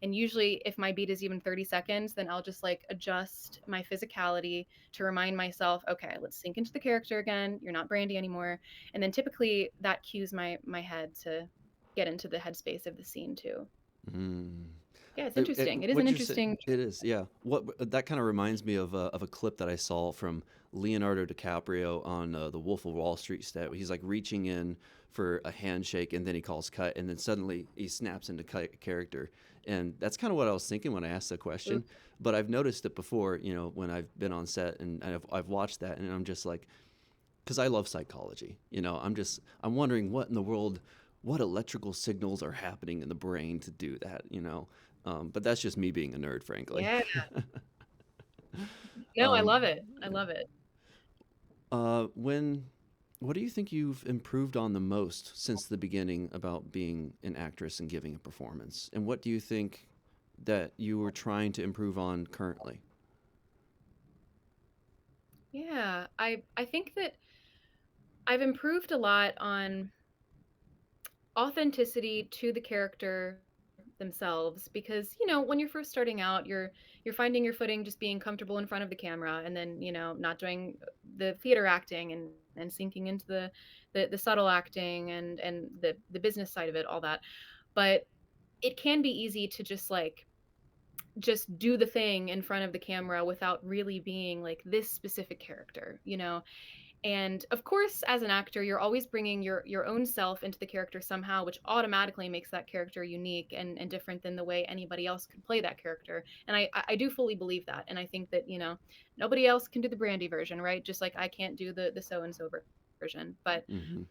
And usually if my beat is even 30 seconds, then I'll just like adjust my physicality to remind myself, okay, let's sink into the character again. You're not Brandy anymore. And then typically that cues my head to get into the headspace of the scene too. Mm. Yeah, it's interesting. It is an What'd you say? interesting. It is, yeah. What that kind of reminds me of a clip that I saw from Leonardo DiCaprio on the Wolf of Wall Street set. He's like reaching in for a handshake, and then he calls cut, and then suddenly he snaps into character. And that's kind of what I was thinking when I asked the Ooh, question. But I've noticed it before, when I've been on set and I've watched that, and I'm just like, because I love psychology. I'm wondering what in the world, what electrical signals are happening in the brain to do that. But that's just me being a nerd, frankly. yeah. No, I um, love it. I yeah. love it. When, what do you think you've improved on the most since the beginning about being an actress and giving a performance? And what do you think that you were trying to improve on currently? Yeah, I think that I've improved a lot on authenticity to the character themselves, because when you're first starting out, you're finding your footing just being comfortable in front of the camera, and then not doing the theater acting and sinking into the subtle acting and the business side of it, all that. But it can be easy to just do the thing in front of the camera without really being like this specific character. And of course, as an actor, you're always bringing your own self into the character somehow, which automatically makes that character unique and different than the way anybody else could play that character. And I do fully believe that. And I think that nobody else can do the Brandy version, right? Just like I can't do the so and so version. But Mm-hmm.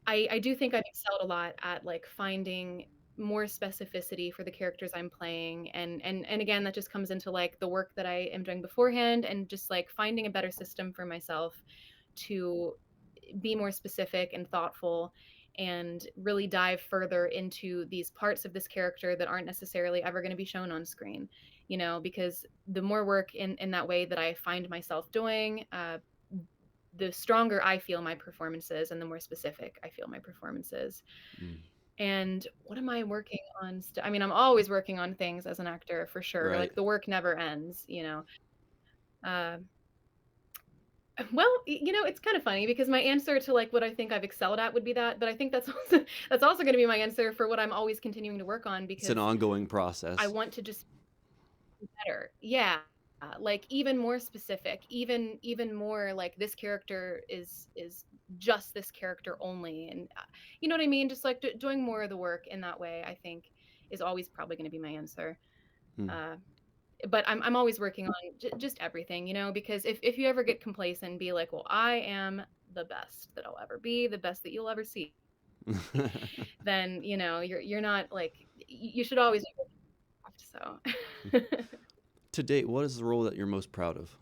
I do think I've excelled a lot at like finding more specificity for the characters I'm playing, and again, that just comes into like the work that I am doing beforehand, and just like finding a better system for myself to be more specific and thoughtful and really dive further into these parts of this character that aren't necessarily ever going to be shown on screen. Because the more work in that way that I find myself doing, the stronger I feel my performances and the more specific I feel my performances. Mm. And what am I working on? I mean, I'm always working on things as an actor for sure. Right. Like the work never ends. Uh, well, it's kind of funny because my answer to like what I think I've excelled at would be that, but I think that's also going to be my answer for what I'm always continuing to work on, It's an because ongoing I process. want to just better. Yeah. Like even more specific, even more like this character is just this character only, and you know what I mean? Just like doing more of the work in that way, I think is always probably going to be my answer. Mm. Uh, but I'm always working on just everything, because if you ever get complacent and be like, well, I am the best that I'll ever be, the best that you'll ever see, then you're not like you should always be so. To date, what is the role that you're most proud of?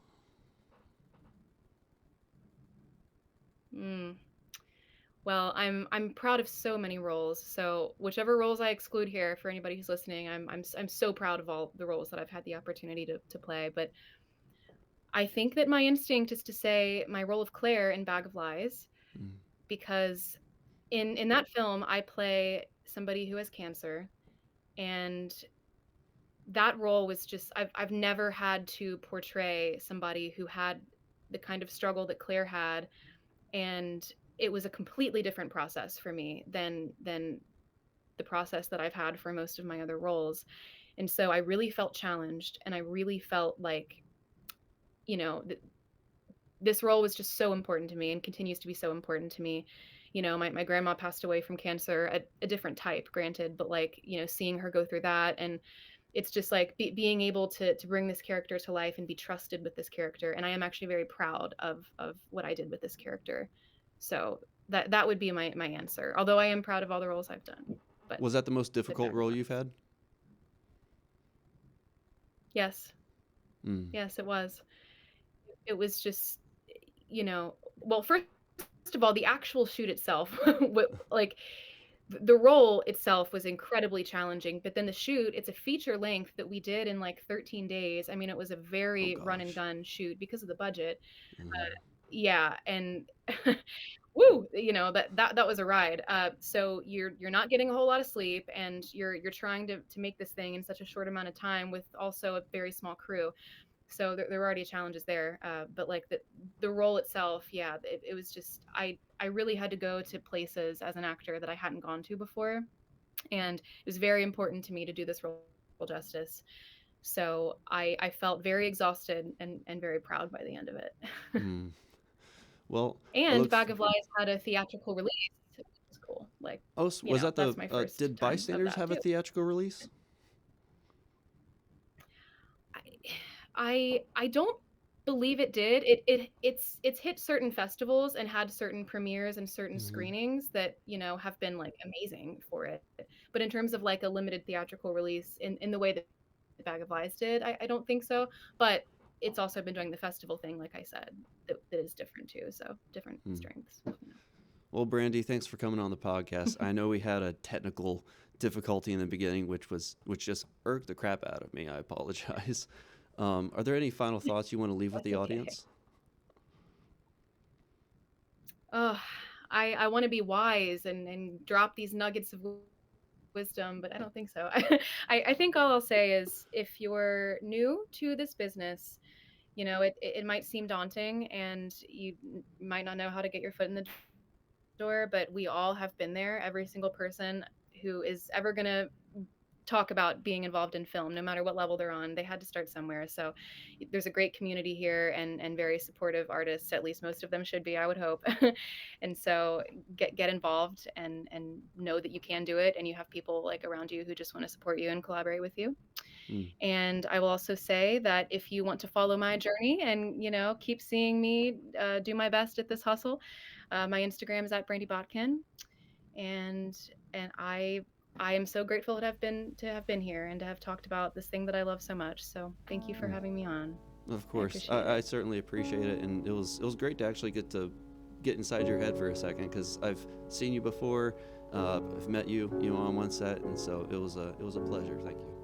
Mm. Well, I'm proud of so many roles. So whichever roles I exclude here for anybody who's listening, I'm so proud of all the roles that I've had the opportunity to play. But I think that my instinct is to say my role of Claire in Bag of Lies, Mm. because in that film, I play somebody who has cancer, and that role was just I've never had to portray somebody who had the kind of struggle that Claire had, and it was a completely different process for me than the process that I've had for most of my other roles. And so I really felt challenged, and I really felt like, you know, this role was just so important to me and continues to be so important to me. My grandma passed away from cancer, a different type, granted, but like, seeing her go through that, and it's just like being able to bring this character to life and be trusted with this character. And I am actually very proud of what I did with this character. So that would be my answer. Although I am proud of all the roles I've done, but Was that the most with difficult Bag of role you've Lies. had? Yes, Mm. yes, it was. It was just, well, first of all, the actual shoot itself, like the role itself was incredibly challenging, but then the shoot, it's a feature length that we did in like 13 days. I mean, it was a Oh very run and gosh. gun shoot because of the budget. Mm. Yeah, and woo, that was a ride. So you're not getting a whole lot of sleep, and you're trying to make this thing in such a short amount of time with also a very small crew. So there were already challenges there, but like the role itself, yeah, it was just I really had to go to places as an actor that I hadn't gone to before, and it was very important to me to do this role justice. So I felt very exhausted and very proud by the end of it. Mm. Well, I And look. Bag of Lies had a theatrical release, which was cool. Like, Oh, was that the? that's my first Did time of Bystanders that have a too. theatrical release? I I don't believe it did. It's hit certain festivals and had certain premieres and certain Hmm. screenings that, have been, like, amazing for it. But in terms of, like, a limited theatrical release in the way that Bag of Lies did, I don't think so. But it's also been doing the festival thing, like I said, that is different too, so different Mm. strengths. Well, Brandy, thanks for coming on the podcast. I know we had a technical difficulty in the beginning, which just irked the crap out of me. I apologize. Are there any final thoughts you want to leave with That's the okay. audience? Oh, I wanna be wise and drop these nuggets of wisdom, but I don't think so. I think all I'll say is if you're new to this business, it might seem daunting and you might not know how to get your foot in the door, but we all have been there. Every single person who is ever gonna talk about being involved in film, no matter what level they're on, they had to start somewhere. So there's a great community here, and very supportive artists. At least most of them should be, I would hope. And so get involved and know that you can do it, and you have people like around you who just want to support you and collaborate with you. Mm. And I will also say that if you want to follow my journey and keep seeing me do my best at this hustle, my Instagram is at Brandi Botkin, and I am so grateful to have been here and to have talked about this thing that I love so much. So thank you for Mm. having me on. Of I course, appreciate I it. certainly appreciate it, and it was great to actually get inside your head for a second because I've seen you before, I've met you, on one set, and so it was a pleasure. Thank you.